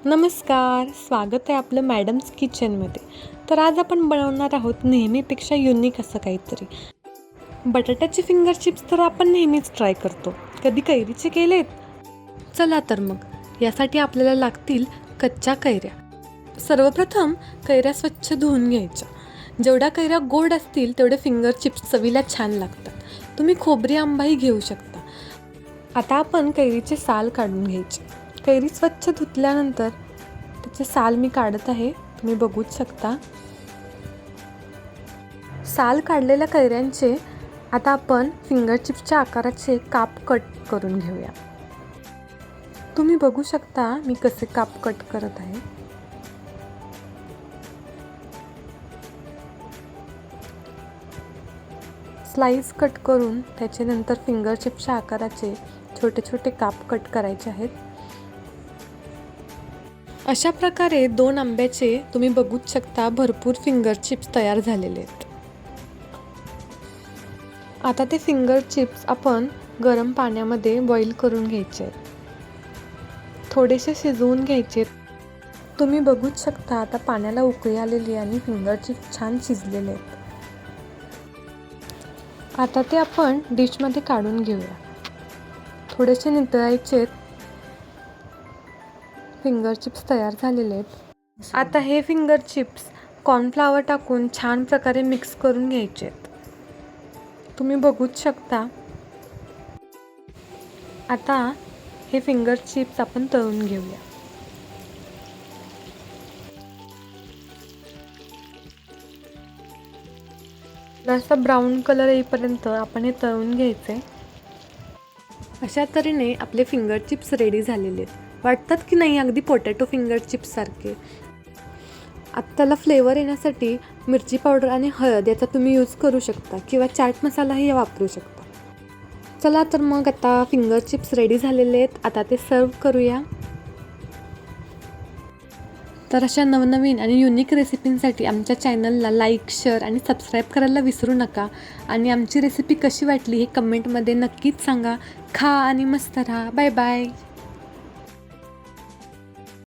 नमस्कार, स्वागत आहे आपलं मॅडम्स किचनमध्ये. तर आज आपण बनवणार आहोत नेहमीपेक्षा युनिक असं काहीतरी. बटाट्याचे फिंगर चिप्स तर आपण नेहमीच ट्राय करतो. कधी कैरीचे केलेत? चला तर मग यासाठी आपल्याला लागतील कच्च्या कैऱ्या. सर्वप्रथम कैऱ्या स्वच्छ धुवून घ्यायच्या. जेवढ्या कैऱ्या गोड असतील तेवढे फिंगर चिप्स चवीला छान लागतात. तुम्ही खोबरी आंबाही घेऊ शकता. आता आपण कैरीचे साल काढून घ्यायचे. कैरी स्वच्छ धुतल्यानंतर त्याचे साल मी काढत आहे, तुम्ही बघूच शकता. साल काढलेल्या कैऱ्यांचे आता आपण फिंगर चिप्सच्या आकाराचे काप कट करून घेऊया. तुम्ही बघू शकता मी कसे काप कट करत आहे. स्लाइस कट करून त्याचे नंतर फिंगर चिप्सच्या आकाराचे छोटे छोटे काप कट करायचे आहेत. अशा प्रकारे 2 आंब्याचे तुम्ही बघूच शकता भरपूर फिंगर चिप्स तयार झालेले आहेत. आता ते फिंगर चिप्स आपण गरम पाण्यामध्ये बॉईल करून घ्यायचे आहेत. थोडेसे शिजवून घ्यायचे. तुम्ही बघूच शकता आता पाण्याला उकळी आलेली आणि फिंगर चिप्स छान शिजलेले आहेत. आता ते आपण डिशमध्ये काढून घेऊया. थोडेसे नितळायचे. फिंगर चिप्स तयार झालेले आहेत. आता हे फिंगर चिप्स कॉर्नफ्लॉवर टाकून छान प्रकारे मिक्स करून घ्यायचे आहेत. तुम्ही बघूच शकता. आता हे फिंगर चिप्स आपण तळून घेऊया. जसा ब्राऊन कलर येईपर्यंत आपण हे तळून घ्यायचे. अशा तऱ्हेने आपले फिंगर चिप्स रेडी झालेले आहेत. वाटतात की नाही अगदी पोटॅटो फिंगर चिप्स सारखे. आता त्याला फ्लेवर येण्यासाठी मिरची पावडर आणि हळद याचा तुम्ही यूज करू शकता किंवा चाट मसालाही वापरू शकता. चला तर मग आता फिंगर चिप्स रेडी झालेले आहेत. आता ते सर्व करूया. तर अशा नवनवीन आणि युनिक रेसिपींसाठी आमच्या चॅनलला लाईक, शेअर आणि सबस्क्राईब करायला विसरू नका. आणि आमची रेसिपी कशी वाटली हे कमेंटमध्ये नक्कीच सांगा. खा आणि मस्त राहा. Bye bye.